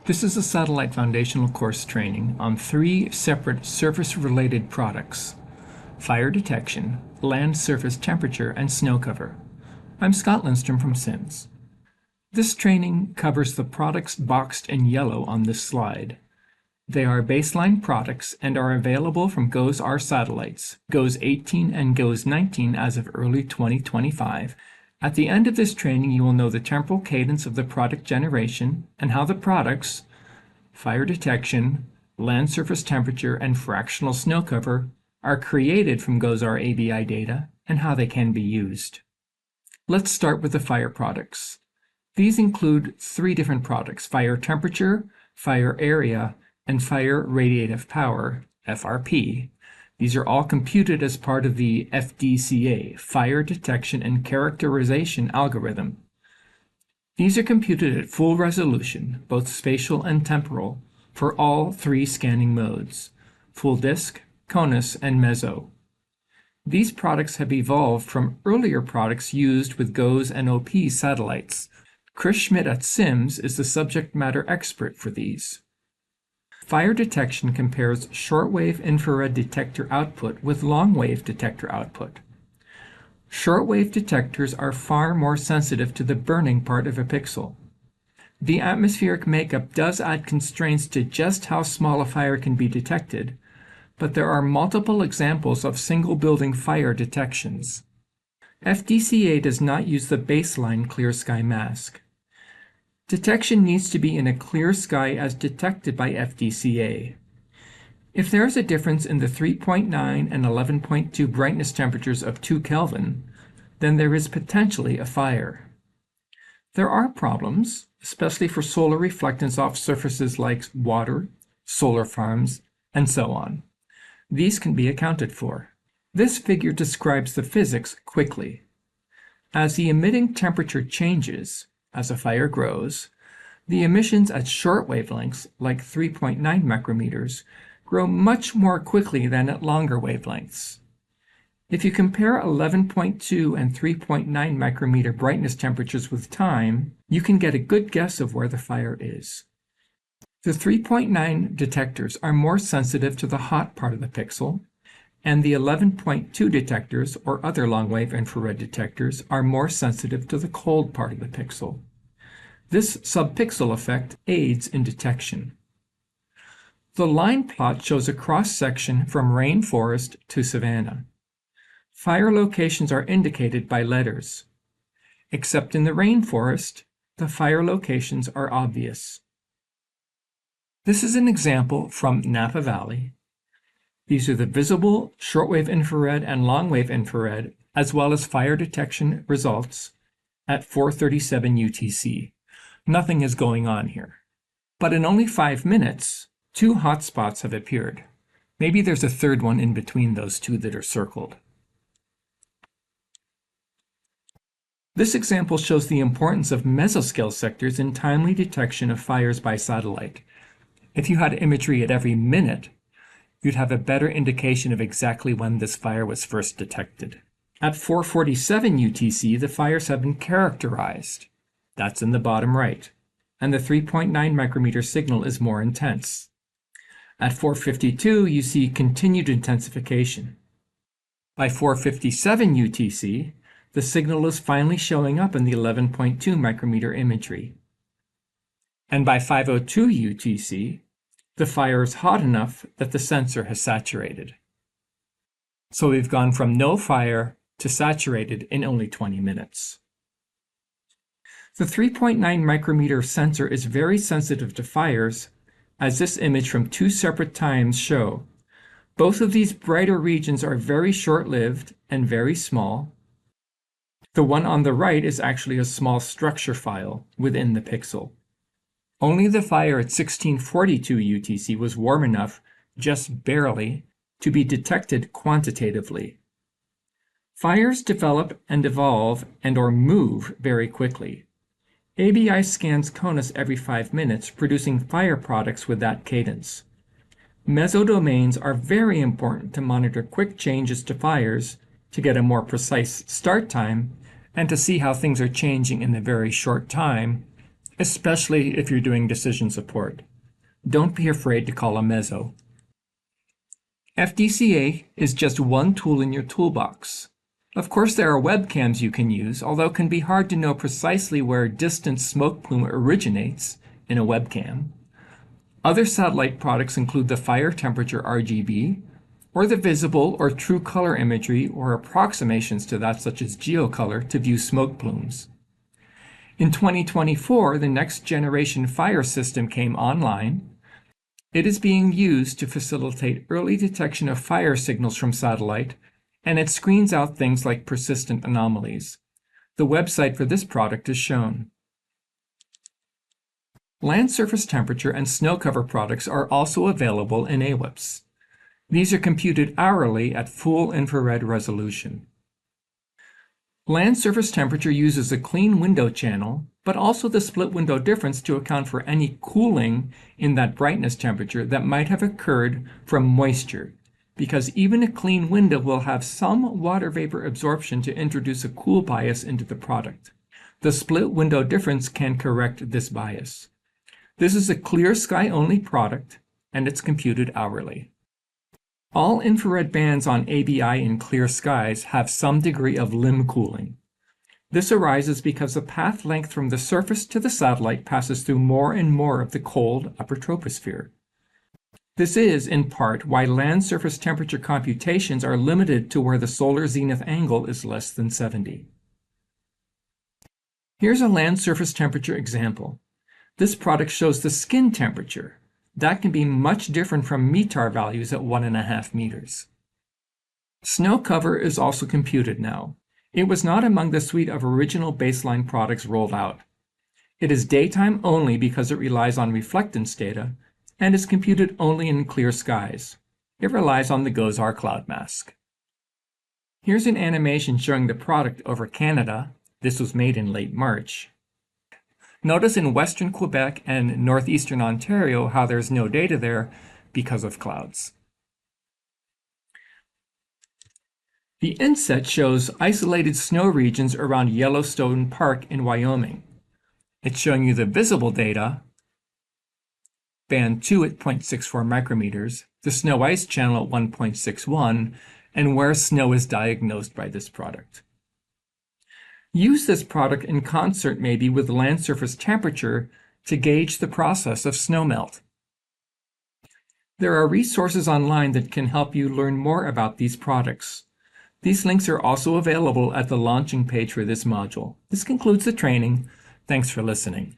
This is a satellite foundational course training on 3 separate surface-related products: fire detection, land surface temperature, and snow cover. I'm Scott Lindstrom from SIMS. This training covers the products boxed in yellow on this slide. They are baseline products and are available from GOES-R satellites, GOES-18 and GOES-19 as of early 2025. At the end of this training, you will know the temporal cadence of the product generation and how the products, fire detection, land surface temperature, and fractional snow cover, are created from GOES-R ABI data and how they can be used. Let's start with the fire products. These include 3 different products: fire temperature, fire area, and fire radiative power, FRP. These are all computed as part of the FDCA, Fire Detection and Characterization algorithm. These are computed at full resolution, both spatial and temporal, for all 3 scanning modes: full disk, CONUS, and meso. These products have evolved from earlier products used with GOES and OP satellites. Chris Schmidt at SIMS is the subject matter expert for these. Fire detection compares shortwave infrared detector output with long-wave detector output. Shortwave detectors are far more sensitive to the burning part of a pixel. The atmospheric makeup does add constraints to just how small a fire can be detected, but there are multiple examples of single-building fire detections. FDCA does not use the baseline clear sky mask. Detection needs to be in a clear sky as detected by FDCA. If there is a difference in the 3.9 and 11.2 brightness temperatures of 2 Kelvin, then there is potentially a fire. There are problems, especially for solar reflectance off surfaces like water, solar farms, and so on. These can be accounted for. This figure describes the physics quickly. As the emitting temperature changes, as a fire grows, the emissions at short wavelengths, like 3.9 micrometers, grow much more quickly than at longer wavelengths. If you compare 11.2 and 3.9 micrometer brightness temperatures with time, you can get a good guess of where the fire is. The 3.9 detectors are more sensitive to the hot part of the pixel, and the 11.2 detectors, or other long-wave infrared detectors, are more sensitive to the cold part of the pixel. This subpixel effect aids in detection. The line plot shows a cross-section from rainforest to savanna. Fire locations are indicated by letters. Except in the rainforest, the fire locations are obvious. This is an example from Napa Valley. These are the visible shortwave infrared and longwave infrared, as well as fire detection results at 4:37 UTC. Nothing is going on here. But in only 5 minutes, 2 hotspots have appeared. Maybe there's a third one in between those 2 that are circled. This example shows the importance of mesoscale sectors in timely detection of fires by satellite. If you had imagery at every minute, you'd have a better indication of exactly when this fire was first detected. At 4:47 UTC, the fires have been characterized. That's in the bottom right, and the 3.9 micrometer signal is more intense. At 4:52, you see continued intensification. By 4:57 UTC, the signal is finally showing up in the 11.2 micrometer imagery. And by 5:02 UTC, the fire is hot enough that the sensor has saturated. So we've gone from no fire to saturated in only 20 minutes. The 3.9 micrometer sensor is very sensitive to fires, as this image from 2 separate times show. Both of these brighter regions are very short-lived and very small. The one on the right is actually a small structure file within the pixel. Only the fire at 1642 UTC was warm enough, just barely, to be detected quantitatively. Fires develop and evolve and/or move very quickly. ABI scans CONUS every 5 minutes, producing fire products with that cadence. Mesodomains are very important to monitor quick changes to fires, to get a more precise start time, and to see how things are changing in a very short time, especially if you're doing decision support. Don't be afraid to call a meso. FDCA is just one tool in your toolbox. Of course, there are webcams you can use, although it can be hard to know precisely where distant smoke plume originates in a webcam. Other satellite products include the fire temperature RGB, or the visible or true color imagery or approximations to that such as geocolor to view smoke plumes. In 2024, the next generation fire system came online. It is being used to facilitate early detection of fire signals from satellite, and it screens out things like persistent anomalies. The website for this product is shown. Land surface temperature and snow cover products are also available in AWIPS. These are computed hourly at full infrared resolution. Land surface temperature uses a clean window channel, but also the split window difference to account for any cooling in that brightness temperature that might have occurred from moisture, because even a clean window will have some water vapor absorption to introduce a cool bias into the product. The split window difference can correct this bias. This is a clear sky only product, and it's computed hourly. All infrared bands on ABI in clear skies have some degree of limb cooling. This arises because the path length from the surface to the satellite passes through more and more of the cold upper troposphere. This is, in part, why land surface temperature computations are limited to where the solar zenith angle is less than 70. Here's a land surface temperature example. This product shows the skin temperature. That can be much different from METAR values at 1.5 meters. Snow cover is also computed now. It was not among the suite of original baseline products rolled out. It is daytime only because it relies on reflectance data and is computed only in clear skies. It relies on the GOES-R cloud mask. Here's an animation showing the product over Canada. This was made in late March. Notice in western Quebec and northeastern Ontario how there's no data there because of clouds. The inset shows isolated snow regions around Yellowstone Park in Wyoming. It's showing you the visible data, band 2 at 0.64 micrometers, the snow ice channel at 1.61, and where snow is diagnosed by this product. Use this product in concert maybe with land surface temperature to gauge the process of snowmelt. There are resources online that can help you learn more about these products. These links are also available at the launching page for this module. This concludes the training. Thanks for listening.